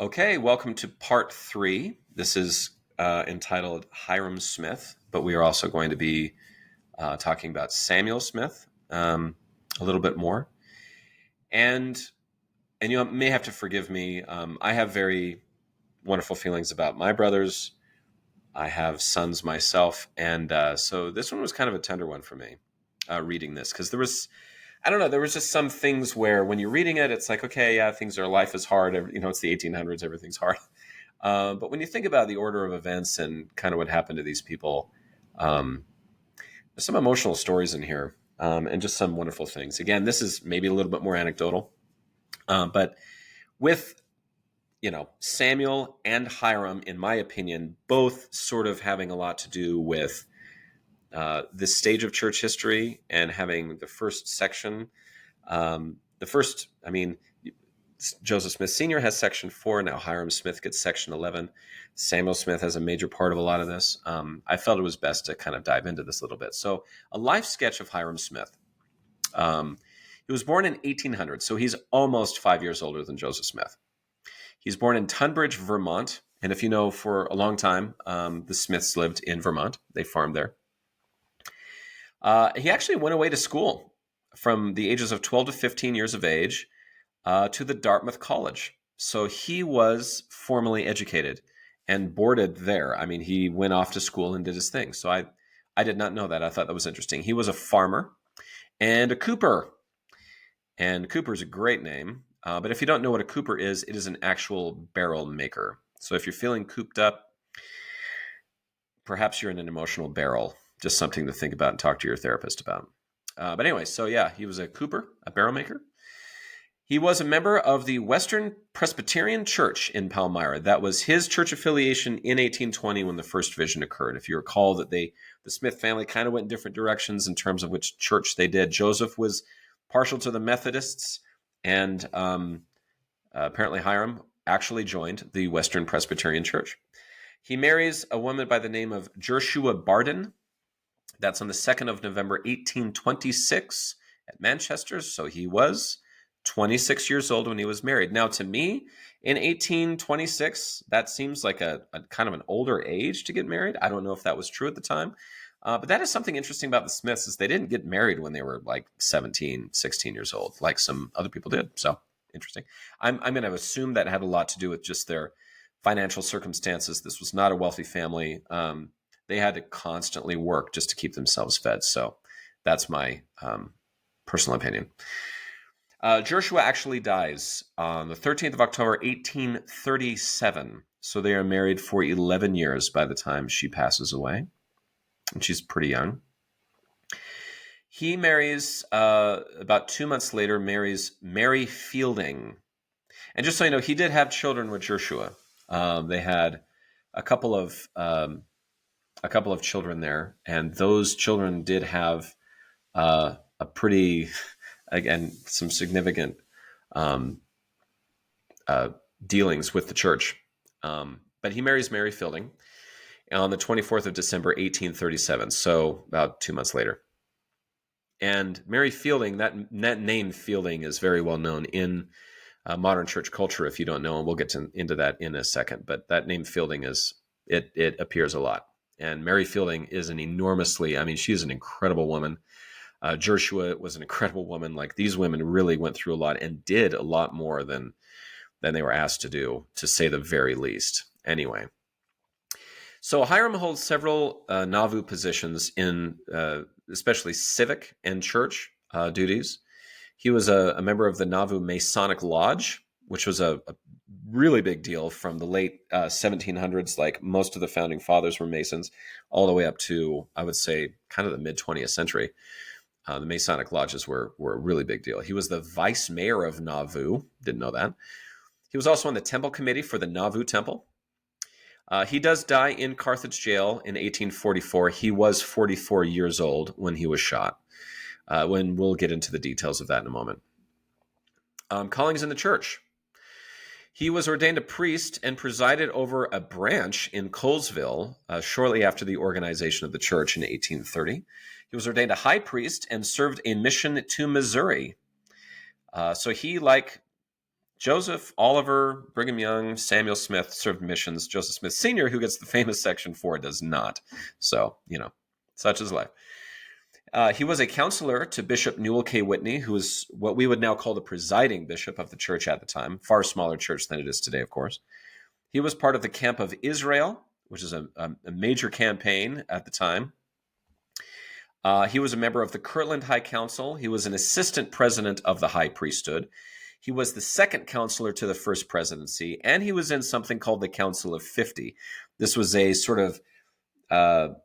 Okay, welcome to part 3. This is entitled Hyrum Smith, but we are also going to be talking about Samuel Smith a little bit more. And you may have to forgive me. I have very wonderful feelings about my brothers. I have sons myself, and so this one was kind of a tender one for me, reading this, because I don't know, there was just some things where when you're reading it, it's like, okay, yeah, life is hard. It's the 1800s, everything's hard. But when you think about the order of events and kind of what happened to these people, there's some emotional stories in here, and just some wonderful things. Again, this is maybe a little bit more anecdotal, but with Samuel and Hyrum, in my opinion, both sort of having a lot to do with this stage of church history and having the first section. Jospeh Smith Sr has section 4. Now Hyrum Smith gets section 11. Samuel Smith has a major part of a lot of this. I felt it was best to kind of dive into this a little bit. So a life sketch of Hyrum Smith. He was born in 1800, so he's almost 5 years older than Jospeh Smith. He's born in Tunbridge, Vermont. And if you know, for a long time, the Smiths lived in Vermont. They farmed there. He actually went away to school from the ages of 12 to 15 years of age to the Dartmouth College. So he was formally educated and boarded there. I mean, he went off to school and did his thing. So I did not know that. I thought that was interesting. He was a farmer and a cooper. And cooper's a great name. But if you don't know what a cooper is, it is an actual barrel maker. So if you're feeling cooped up, perhaps you're in an emotional barrel. Just something to think about and talk to your therapist about. But anyway, so yeah, he was a cooper, a barrel maker. He was a member of the Western Presbyterian Church in Palmyra. That was his church affiliation in 1820 when the first vision occurred. If you recall that the Smith family kind of went in different directions in terms of which church they did. Joseph was partial to the Methodists, and apparently Hyrum actually joined the Western Presbyterian Church. He marries a woman by the name of Joshua Barden. That's on the 2nd of November, 1826 at Manchester. So he was 26 years old when he was married. Now, to me, in 1826, that seems like a kind of an older age to get married. I don't know if that was true at the time. But that is something interesting about the Smiths, is they didn't get married when they were like 17, 16 years old, like some other people did. So interesting. I'm going to assume that had a lot to do with just their financial circumstances. This was not a wealthy family. They had to constantly work just to keep themselves fed. So that's my personal opinion. Joshua actually dies on the 13th of October, 1837. So they are married for 11 years by the time she passes away. And she's pretty young. He marries, about 2 months later, marries Mary Fielding. And just so you know, he did have children with Joshua. They had a couple of children there, and those children did have a pretty, again, some significant dealings with the church. But he marries Mary Fielding on the 24th of December, 1837, so about 2 months later. And Mary Fielding, that name Fielding is very well known in modern church culture, if you don't know, and we'll get into that in a second. But that name Fielding it appears a lot. And Mary Fielding is she's an incredible woman. Joshua was an incredible woman. Like, these women really went through a lot and did a lot more than they were asked to do, to say the very least. Anyway. So Hyrum holds several Nauvoo positions in especially civic and church duties. He was a member of the Nauvoo Masonic Lodge, which was a really big deal from the late 1700s. Like, most of the founding fathers were Masons, all the way up to, I would say, kind of the mid-20th century. The Masonic lodges were a really big deal. He was the vice mayor of Nauvoo. Didn't know that. He was also on the temple committee for the Nauvoo Temple. He does die in Carthage jail in 1844. He was 44 years old when he was shot. When we'll get into the details of that in a moment. Callings in the church. He was ordained a priest and presided over a branch in Colesville shortly after the organization of the church in 1830. He was ordained a high priest and served a mission to Missouri. So he, like Joseph, Oliver, Brigham Young, Samuel Smith served missions. Joseph Smith Sr., who gets the famous Section 4, does not. So, such is life. He was a counselor to Bishop Newell K. Whitney, who was what we would now call the presiding bishop of the church at the time. Far smaller church than it is today, of course. He was part of the Camp of Israel, which is a major campaign at the time. He was a member of the Kirtland High Council. He was an assistant president of the High Priesthood. He was the second counselor to the first presidency, and he was in something called the Council of 50. This was a sort of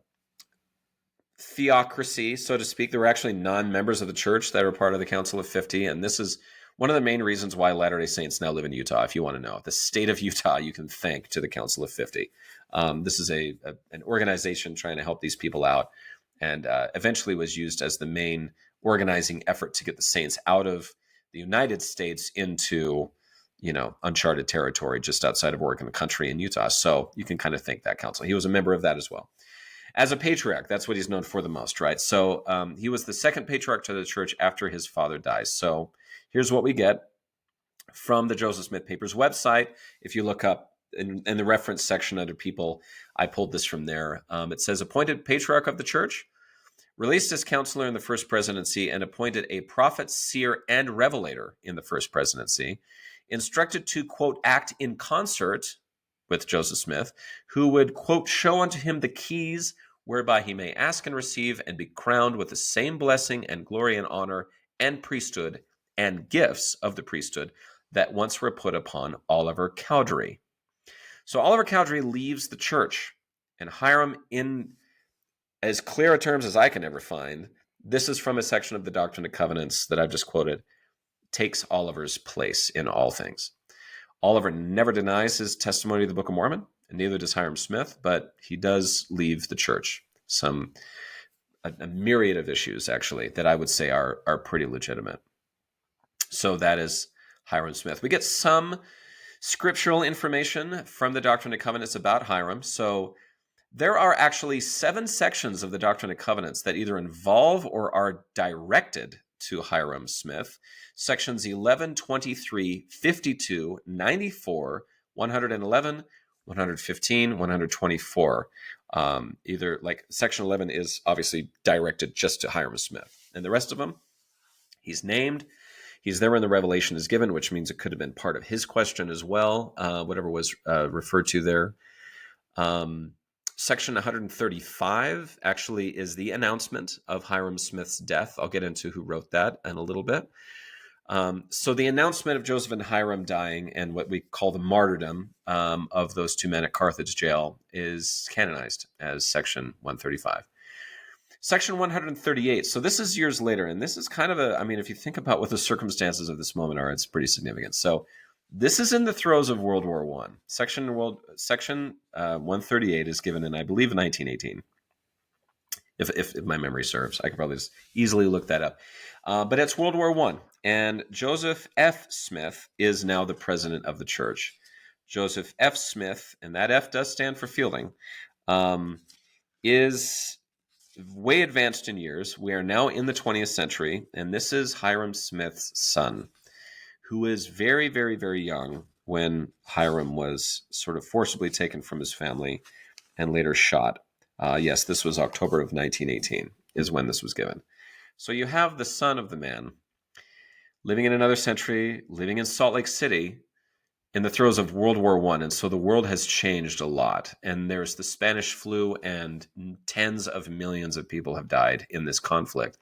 theocracy, so to speak. There were actually non-members of the church that were part of the Council of 50, and this is one of the main reasons why Latter-day Saints now live in Utah, if you want to know. The state of Utah you can thank to the Council of 50. This is an organization trying to help these people out, and eventually was used as the main organizing effort to get the Saints out of the United States into, uncharted territory just outside of Oregon, the country in Utah. So you can kind of thank that council. He was a member of that as well. As a patriarch, that's what he's known for the most, right? So he was the second patriarch to the church after his father dies. So here's what we get from the Joseph Smith Papers website. If you look up in the reference section under people, I pulled this from there. It says, appointed patriarch of the church, released as counselor in the first presidency, and appointed a prophet, seer, and revelator in the first presidency, instructed to, quote, act in concert with Joseph Smith, who would, quote, show unto him the keys whereby he may ask and receive and be crowned with the same blessing and glory and honor and priesthood and gifts of the priesthood that once were put upon Oliver Cowdery. So Oliver Cowdery leaves the church, and Hyrum, in as clear terms as I can ever find, this is from a section of the Doctrine and Covenants that I've just quoted, takes Oliver's place in all things. Oliver never denies his testimony to the Book of Mormon, and neither does Hyrum Smith, but he does leave the church. A myriad of issues, actually, that I would say are pretty legitimate. So that is Hyrum Smith. We get some scriptural information from the Doctrine and Covenants about Hyrum. So there are actually 7 sections of the Doctrine and Covenants that either involve or are directed to Hyrum Smith. Sections 11, 23, 52, 94, 111, 115, 124. Either like section 11 is obviously directed just to Hyrum Smith. And the rest of them, he's named. He's there when the revelation is given, which means it could have been part of his question as well, whatever was referred to there. Section 135 actually is the announcement of Hyrum Smith's death. I'll get into who wrote that in a little bit. So the announcement of Joseph and Hyrum dying and what we call the martyrdom of those 2 men at Carthage jail is canonized as Section 135. Section 138. So this is years later, and this is kind of if you think about what the circumstances of this moment are, it's pretty significant. So this is in the throes of World War I. Section 138 is given in, I believe, 1918. If my memory serves, I could probably just easily look that up. But it's World War I, and Joseph F. Smith is now the president of the church. Joseph F. Smith, and that F does stand for Fielding, is way advanced in years. We are now in the 20th century, and this is Hyrum Smith's son, who is very, very, very young when Hyrum was sort of forcibly taken from his family and later shot. Yes, this was October of 1918 is when this was given. So you have the son of the man living in another century, living in Salt Lake City in the throes of World War I. And so the world has changed a lot. And there's the Spanish flu, and tens of millions of people have died in this conflict.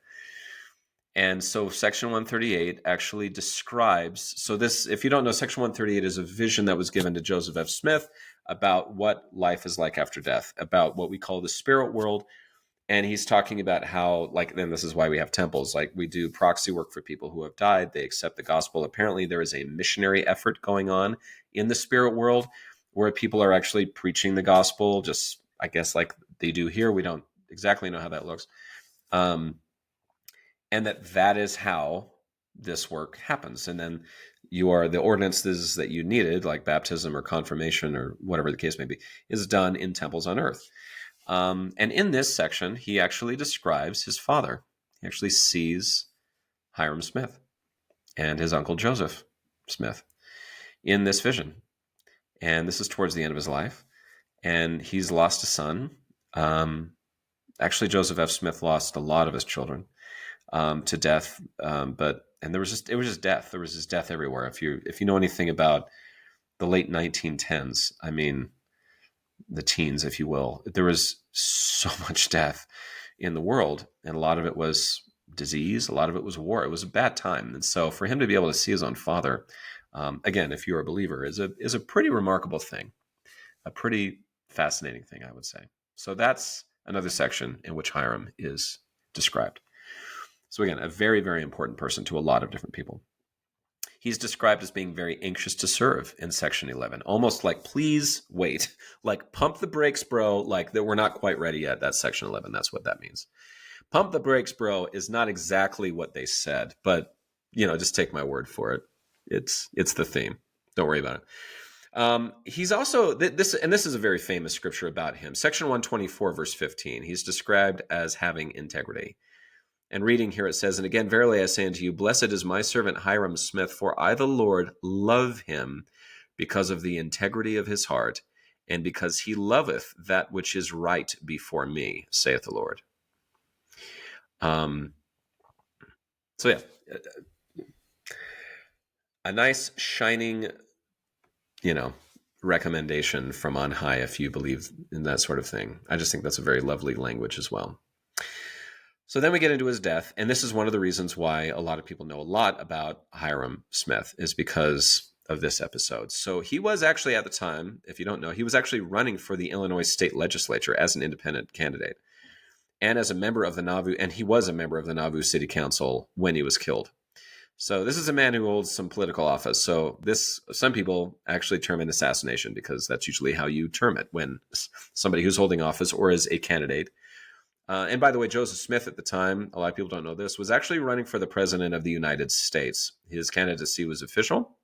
And so Section 138 actually describes, so this, if you don't know, Section 138 is a vision that was given to Joseph F. Smith about what life is like after death, about what we call the spirit world. And he's talking about how, then this is why we have temples, we do proxy work for people who have died. They accept the gospel. Apparently there is a missionary effort going on in the spirit world where people are actually preaching the gospel, just, I guess, like they do here. We don't exactly know how that looks. And that is how this work happens. And then the ordinances that you needed, like baptism or confirmation or whatever the case may be, is done in temples on earth. And in this section, he actually describes his father. He actually sees Hyrum Smith and his uncle Joseph Smith. in this vision. And this is towards the end of his life. And he's lost a son. Actually, Joseph F. Smith lost a lot of his children to death. And it was just death. There was just death everywhere. If you know anything about the late 1910s, I mean, the teens, if you will, there was so much death in the world, and a lot of it was disease, a lot of it was war. It was a bad time, and so for him to be able to see his own father, again, if you're a believer, is a pretty remarkable thing, a pretty fascinating thing, I would say. So that's another section in which Hyrum is described. So again, a very, very important person to a lot of different people. He's described as being very anxious to serve in section 11, almost like, please wait, like pump the brakes, bro, like that we're not quite ready yet. That's section 11. That's what that means. Pump the brakes, bro, is not exactly what they said, but just take my word for it. It's the theme. Don't worry about it. He's also this is a very famous scripture about him. Section 124, verse 15. He's described as having integrity. And reading here, it says, "And again, verily I say unto you, blessed is my servant Hyrum Smith, for I, the Lord, love him because of the integrity of his heart, and because he loveth that which is right before me, saith the Lord." So yeah, a nice shining, recommendation from on high if you believe in that sort of thing. I just think that's a very lovely language as well. So then we get into his death, and this is one of the reasons why a lot of people know a lot about Hyrum Smith, is because of this episode. So he was actually, at the time, if you don't know, he was actually running for the Illinois state legislature as an independent candidate, and as a member of the Nauvoo, and he was a member of the Nauvoo City Council when he was killed. So this is a man who holds some political office. So some people actually term it assassination, because that's usually how you term it when somebody who's holding office or is a candidate. And by the way, Joseph Smith at the time, a lot of people don't know this, was actually running for the president of the United States. His candidacy was official.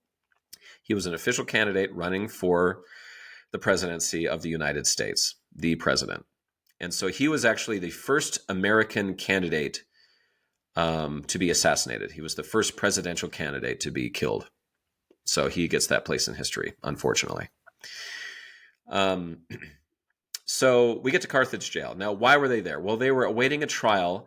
He was an official candidate running for the presidency of the United States, the president. And so he was actually the first American candidate to be assassinated. He was the first presidential candidate to be killed. So he gets that place in history, unfortunately. So we get to Carthage jail. Now, why were they there? Well, they were awaiting a trial.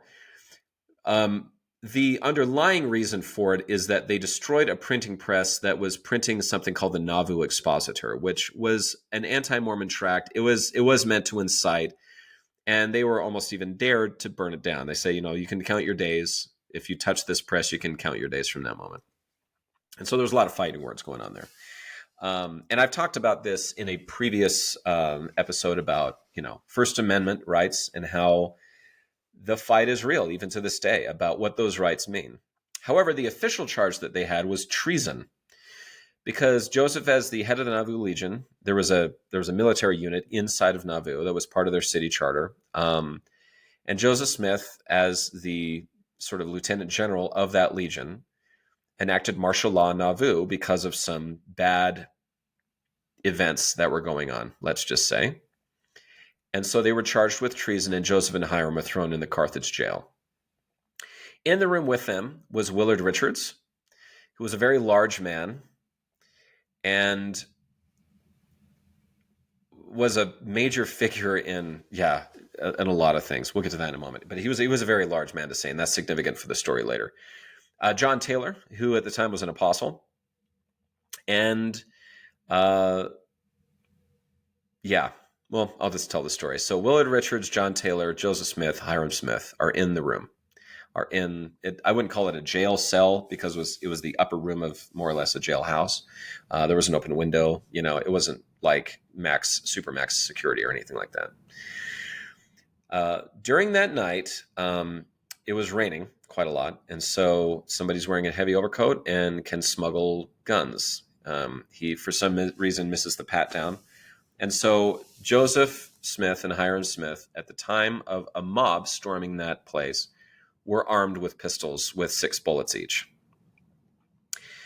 The underlying reason for it is that they destroyed a printing press that was printing something called the Nauvoo Expositor, which was an anti-Mormon tract. It was meant to incite, and they were almost even dared to burn it down. They say, you can count your days. If you touch this press, you can count your days from that moment. And so there's a lot of fighting words going on there. And I've talked about this in a previous episode about, First Amendment rights and how the fight is real, even to this day, about what those rights mean. However, the official charge that they had was treason, because Joseph, as the head of the Nauvoo Legion, there was a military unit inside of Nauvoo that was part of their city charter. And Joseph Smith, as the sort of lieutenant general of that legion, enacted martial law in Nauvoo because of some bad events that were going on, let's just say. And so they were charged with treason, and Joseph and Hyrum were thrown in the Carthage jail. In the room with them was Willard Richards, who was a very large man and was a major figure in a lot of things. We'll get to that in a moment. But he was a very large man to say, and that's significant for the story later. John Taylor, who at the time was an apostle, and I'll just tell the story. So Willard Richards, John Taylor, Joseph Smith, Hyrum Smith are in the room. Are in it. I wouldn't call it a jail cell, because it was the upper room of more or less a jailhouse. There was an open window. It wasn't like supermax security or anything like that. During that night, it was raining quite a lot, and so somebody's wearing a heavy overcoat and can smuggle guns. He, for some reason, misses the pat down. And so Joseph Smith and Hyrum Smith, at the time of a mob storming that place, were armed with pistols with 6 bullets each.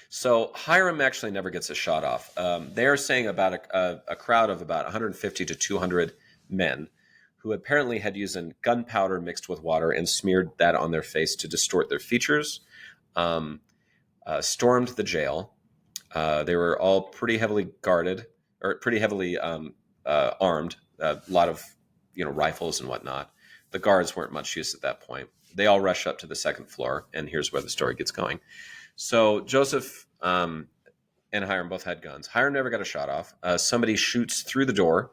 So Hyrum actually never gets a shot off. They are saying about a crowd of about 150 to 200 men who apparently had used gunpowder mixed with water and smeared that on their face to distort their features, stormed the jail. They were all pretty heavily guarded, or pretty heavily armed. A lot of rifles and whatnot. The guards weren't much use at that point. They all rush up to the second floor, and here's where the story gets going. So Joseph and Hyrum both had guns. Hyrum never got a shot off. Somebody shoots through the door,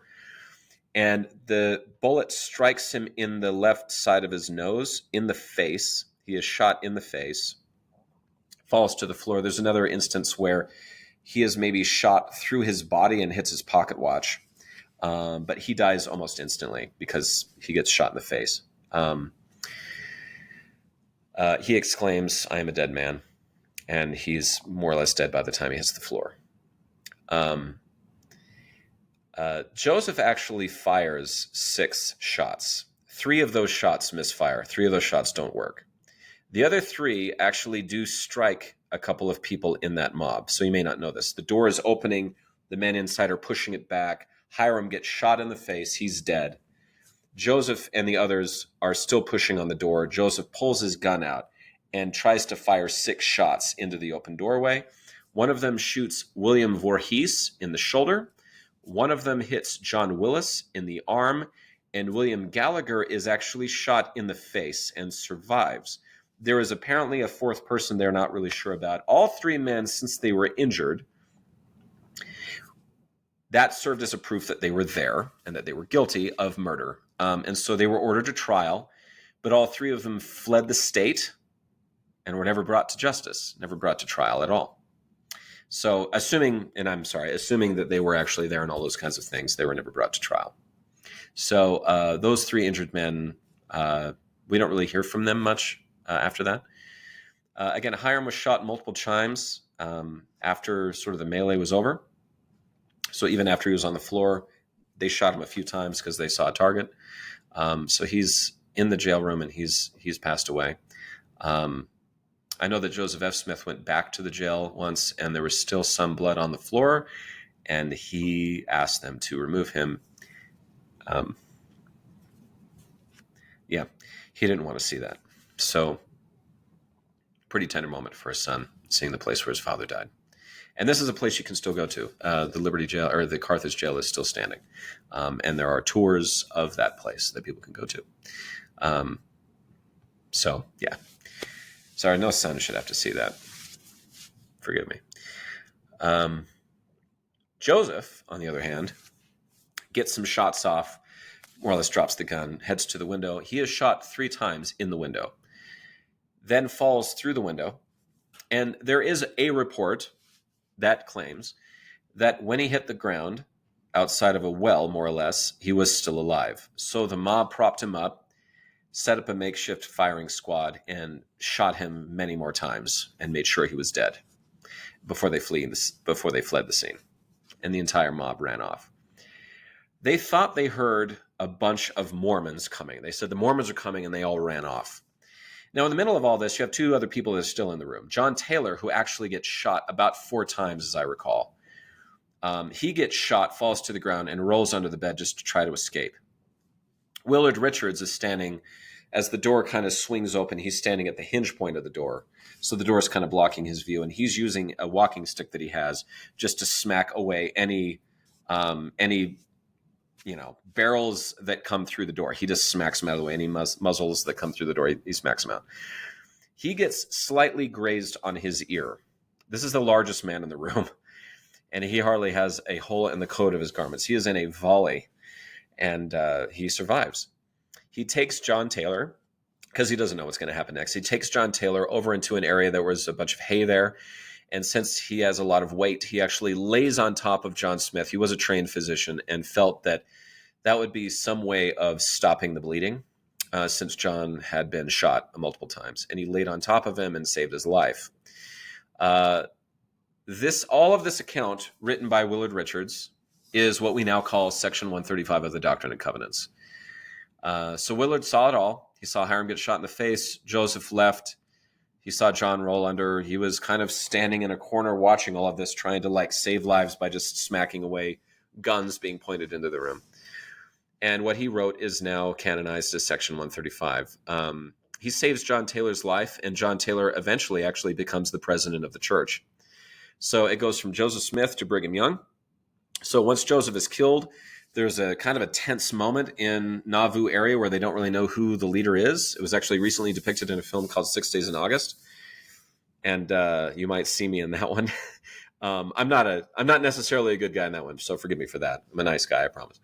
and the bullet strikes him in the left side of his nose, in the face. He is shot in the face, falls to the floor. There's another instance where he is maybe shot through his body and hits his pocket watch, but he dies almost instantly because he gets shot in the face. He exclaims, "I am a dead man," and he's more or less dead by the time he hits the floor. Joseph actually fires 6 shots. 3 of those shots misfire. 3 of those shots don't work. The other 3 actually do strike a couple of people in that mob. So you may not know this. The door is opening. The men inside are pushing it back. Hyrum gets shot in the face. He's dead. Joseph and the others are still pushing on the door. Joseph pulls his gun out and tries to fire 6 shots into the open doorway. One of them shoots William Voorhees in the shoulder. One of them hits John Willis in the arm. And William Gallagher is actually shot in the face and survives. There is apparently a 4th person they're not really sure about. All 3 men, since they were injured, that served as a proof that they were there and that they were guilty of murder. And so they were ordered to trial, but all 3 of them fled the state and were never brought to justice, never brought to trial at all. So assuming that they were actually there and all those kinds of things, they were never brought to trial. So those 3 injured men, we don't really hear from them much after that. Again, Hyrum was shot multiple times after sort of the melee was over. So even after he was on the floor, they shot him a few times because they saw a target. So he's in the jail room and he's passed away. I know that Joseph F. Smith went back to the jail once and there was still some blood on the floor, and he asked them to remove him. He didn't want to see that. So pretty tender moment for his son, seeing the place where his father died. And this is a place you can still go to. The Liberty Jail, or the Carthage Jail, is still standing. And there are tours of that place that people can go to. Sorry, no son should have to see that. Forgive me. Joseph, on the other hand, gets some shots off, more or less drops the gun, heads to the window. He is shot 3 times in the window, then falls through the window. And there is a report that claims that when he hit the ground outside of a well, more or less, he was still alive. So the mob propped him up, set up a makeshift firing squad, and shot him many more times and made sure he was dead before they fled the scene. And the entire mob ran off. They thought they heard a bunch of Mormons coming. They said the Mormons are coming, and they all ran off. Now, in the middle of all this, you have 2 other people that are still in the room. John Taylor, who actually gets shot about 4 times, as I recall. He gets shot, falls to the ground, and rolls under the bed just to try to escape. Willard Richards is standing, as the door kind of swings open, he's standing at the hinge point of the door. So the door is kind of blocking his view, and he's using a walking stick that he has just to smack away any barrels that come through the door. He just smacks them out of the way. Any muzzles that come through the door, he smacks them out. He gets slightly grazed on his ear. This is the largest man in the room, and he hardly has a hole in the coat of his garments. He is in a volley, and he survives. He takes John Taylor, because he doesn't know what's going to happen next. He takes John Taylor over into an area that was a bunch of hay there, and since he has a lot of weight, he actually lays on top of John Smith. He was a trained physician and felt that would be some way of stopping the bleeding, since John had been shot multiple times. And he laid on top of him and saved his life. All of this account, written by Willard Richards, is what we now call Section 135 of the Doctrine and Covenants. So Willard saw it all. He saw Hyrum get shot in the face. Joseph left. He saw John roll under. He was kind of standing in a corner watching all of this, trying to save lives by just smacking away guns being pointed into the room. And what he wrote is now canonized as Section 135. He saves John Taylor's life, and John Taylor eventually actually becomes the president of the church. So it goes from Joseph Smith to Brigham Young. So once Joseph is killed, there's a kind of a tense moment in Nauvoo area where they don't really know who the leader is. It was actually recently depicted in a film called 6 Days in August. And you might see me in that one. I'm not necessarily a good guy in that one, so forgive me for that. I'm a nice guy, I promise.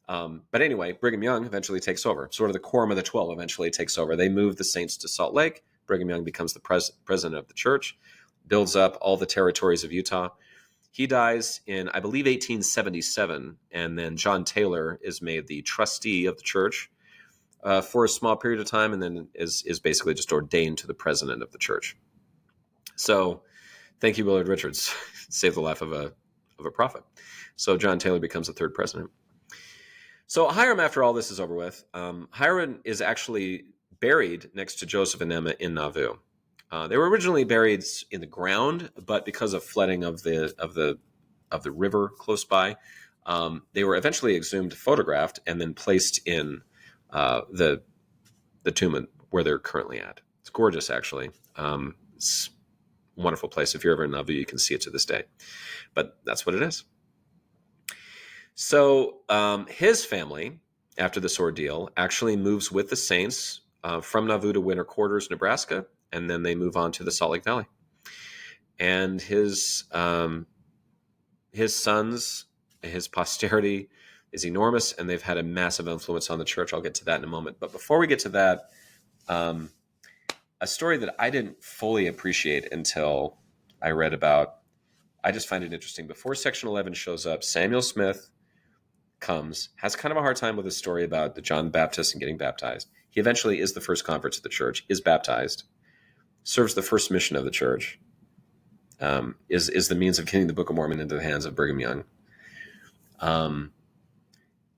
But anyway, Brigham Young eventually takes over. Sort of the quorum of the 12 eventually takes over. They move the saints to Salt Lake. Brigham Young becomes the president of the church, builds up all the territories of Utah. He dies in, I believe, 1877, and then John Taylor is made the trustee of the church for a small period of time, and then is basically just ordained to the president of the church. So, thank you, Willard Richards, saved the life of a prophet. So John Taylor becomes the third president. So Hyrum, after all this is over with, Hyrum is actually buried next to Joseph and Emma in Nauvoo. They were originally buried in the ground, but because of flooding of the river close by, they were eventually exhumed, photographed, and then placed in the tomb where they're currently at. It's gorgeous, actually. It's a wonderful place. If you're ever in Nauvoo, you can see it to this day. But that's what it is. So his family, after this ordeal, actually moves with the saints from Nauvoo to Winter Quarters, Nebraska, and then they move on to the Salt Lake Valley. And his sons, his posterity is enormous, and they've had a massive influence on the church. I'll get to that in a moment. But before we get to that, a story that I didn't fully appreciate until I read about, I just find it interesting. Before Section 11 shows up, Samuel Smith comes, has kind of a hard time with his story about the John the Baptist and getting baptized. He eventually is the first convert to the church, is baptized, serves the first mission of the church, is the means of getting the Book of Mormon into the hands of Brigham Young. And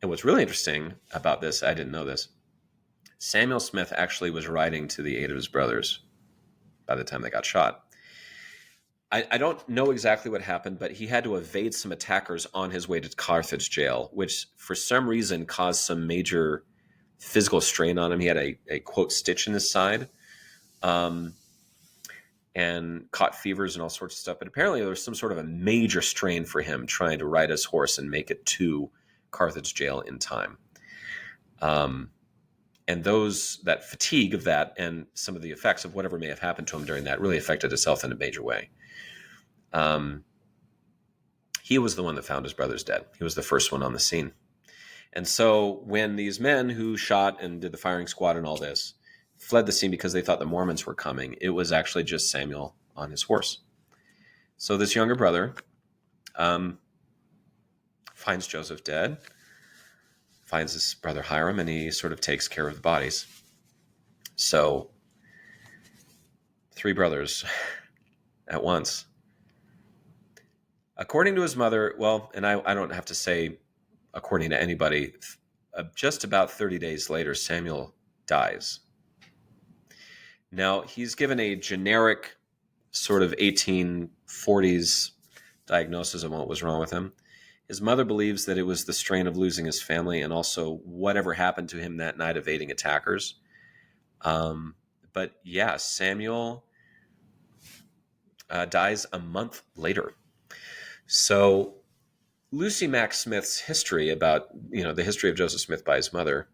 what's really interesting about this, I didn't know this, Samuel Smith actually was riding to the aid of his brothers by the time they got shot. I don't know exactly what happened, but he had to evade some attackers on his way to Carthage jail, which for some reason caused some major physical strain on him. He had a quote, stitch in his side, and caught fevers and all sorts of stuff. But apparently there was some sort of a major strain for him trying to ride his horse and make it to Carthage jail in time. And that fatigue of that and some of the effects of whatever may have happened to him during that really affected his health in a major way. He was the one that found his brothers dead. He was the first one on the scene. And so when these men who shot and did the firing squad and all this fled the scene because they thought the Mormons were coming, it was actually just Samuel on his horse. So this younger brother finds Joseph dead, finds his brother Hyrum, and he sort of takes care of the bodies. So 3 brothers at once. According to his mother, well, and I don't have to say according to anybody, just about 30 days later, Samuel dies. Now, he's given a generic sort of 1840s diagnosis of what was wrong with him. His mother believes that it was the strain of losing his family and also whatever happened to him that night evading attackers. But yeah, Samuel dies a month later. So Lucy Mack Smith's history about, the history of Joseph Smith by his mother,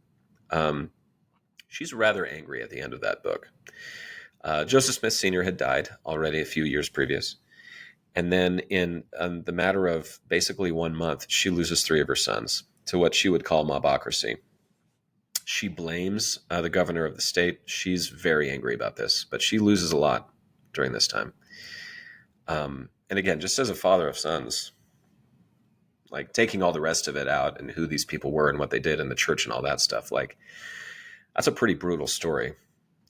she's rather angry at the end of that book. Joseph Smith Sr. had died already a few years previous. And then in the matter of basically 1 month, she loses 3 of her sons to what she would call mobocracy. She blames the governor of the state. She's very angry about this, but she loses a lot during this time. And again, just as a father of sons, like taking all the rest of it out and who these people were and what they did in the church and all that stuff, like that's a pretty brutal story.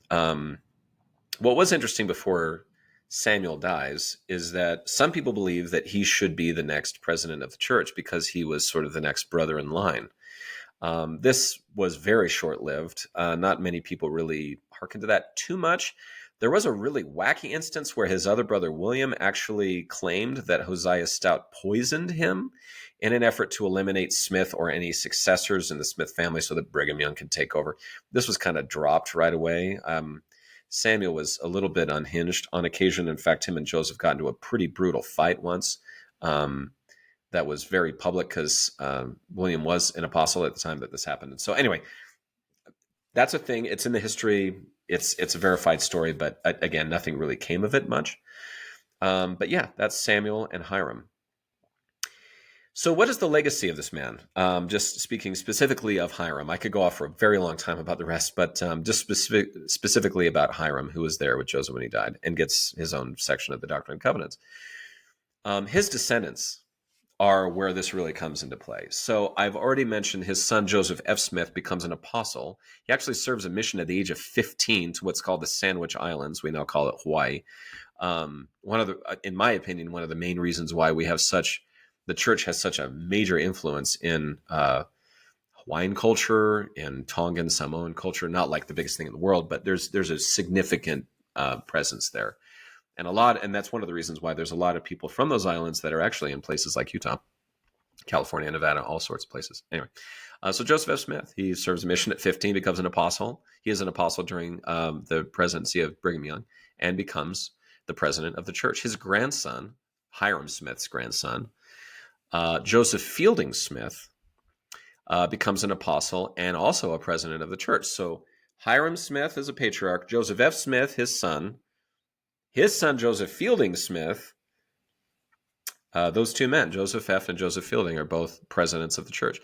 What was interesting before Samuel dies is that some people believe that he should be the next president of the church because he was sort of the next brother in line. This was very short-lived. Not many people really hearkened to that too much. There was a really wacky instance where his other brother, William, actually claimed that Hosea Stout poisoned him in an effort to eliminate Smith or any successors in the Smith family so that Brigham Young could take over. This was kind of dropped right away. Samuel was a little bit unhinged on occasion. In fact, him and Joseph got into a pretty brutal fight once. That was very public because William was an apostle at the time that this happened. And so anyway, that's a thing. It's in the history. It's a verified story, but again, nothing really came of it much. But yeah, that's Samuel and Hyrum. So what is the legacy of this man? Just speaking specifically of Hyrum, I could go off for a very long time about the rest, but just specifically about Hyrum, who was there with Joseph when he died and gets his own section of the Doctrine and Covenants. His descendants are where this really comes into play. So I've already mentioned his son, Joseph F. Smith, becomes an apostle. He actually serves a mission at the age of 15 to what's called the Sandwich Islands. We now call it Hawaii. In my opinion, one of the main reasons why the church has such a major influence in Hawaiian culture and Tongan Samoan culture, not like the biggest thing in the world, but there's a significant presence there. And that's one of the reasons why there's a lot of people from those islands that are actually in places like Utah, California, Nevada, all sorts of places. Anyway, so Joseph F. Smith, he serves a mission at 15, becomes an apostle. He is an apostle during the presidency of Brigham Young and becomes the president of the church. His grandson, Hyrum Smith's grandson, Joseph Fielding Smith, becomes an apostle and also a president of the church. So Hyrum Smith is a patriarch. Joseph F. Smith, his son Joseph Fielding Smith, those two men, Joseph F. and Joseph Fielding, are both presidents of the church.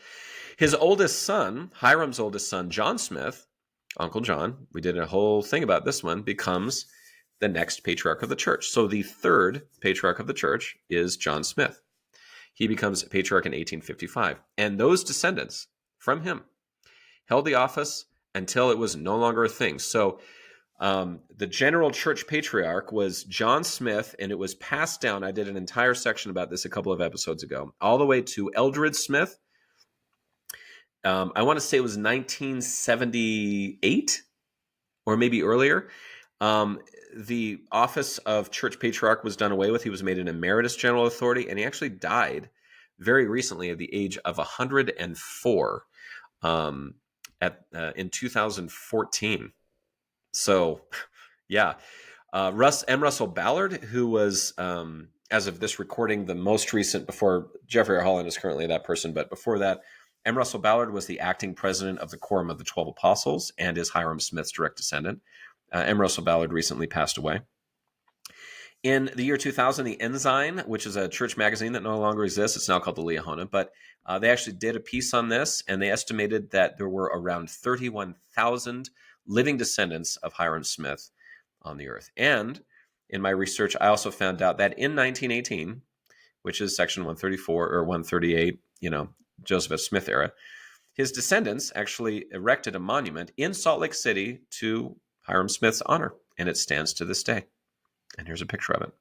His oldest son, Hyrum's oldest son, John Smith, Uncle John, we did a whole thing about this one, becomes the next patriarch of the church. So the third patriarch of the church is John Smith. He becomes patriarch in 1855. And those descendants from him held the office until it was no longer a thing. So the general church patriarch was John Smith, and it was passed down. I did an entire section about this a couple of episodes ago, all the way to Eldred Smith. I want to say it was 1978 or maybe earlier. The office of church patriarch was done away with. He was made an emeritus general authority, and he actually died very recently at the age of 104 in 2014. So, yeah. Russell Ballard, who was, as of this recording, the most recent, before Jeffrey R. Holland is currently that person, but before that, M. Russell Ballard was the acting president of the Quorum of the 12 Apostles and is Hyrum Smith's direct descendant. M. Russell Ballard recently passed away. In the year 2000, the Ensign, which is a church magazine that no longer exists, it's now called the Liahona, but they actually did a piece on this, and they estimated that there were around 31,000 living descendants of Hyrum Smith on the earth. And in my research, I also found out that in 1918, which is section 134 or 138, Joseph F. Smith era, his descendants actually erected a monument in Salt Lake City to Hyrum Smith's honor, and it stands to this day. And here's a picture of it.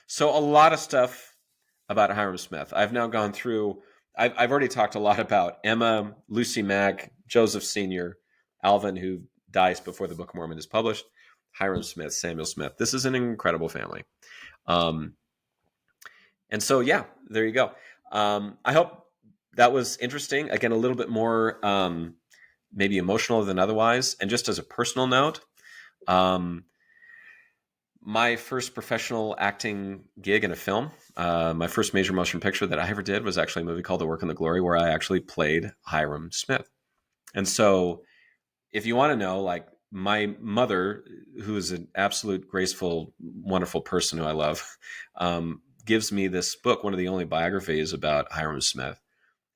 So a lot of stuff about Hyrum Smith. I've now gone through, I've already talked a lot about Emma, Lucy Mack, Joseph Sr., Alvin, who dies before the Book of Mormon is published, Hyrum Smith, Samuel Smith. This is an incredible family. And so, yeah, there you go. I hope that was interesting. Again, a little bit more maybe emotional than otherwise. And just as a personal note, my first professional acting gig in a film, my first major motion picture that I ever did was actually a movie called The Work and the Glory, where I actually played Hyrum Smith. And so if you want to know, like, my mother, who is an absolute graceful, wonderful person who I love, gives me this book, one of the only biographies about Hyrum Smith.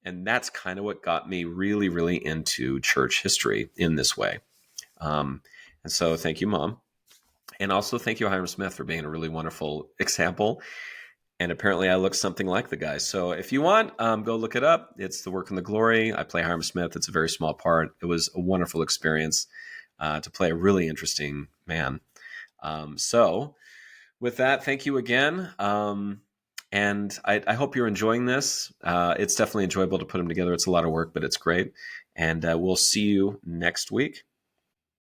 And that's kind of what got me really, really into church history in this way. And so thank you, Mom. And also thank you, Hyrum Smith, for being a really wonderful example. And apparently I look something like the guy. So if you want, go look it up. It's The Work and the Glory. I play Hyrum Smith. It's a very small part. It was a wonderful experience to play a really interesting man. So with that, thank you again. And I hope you're enjoying this. It's definitely enjoyable to put them together. It's a lot of work, but it's great. And we'll see you next week.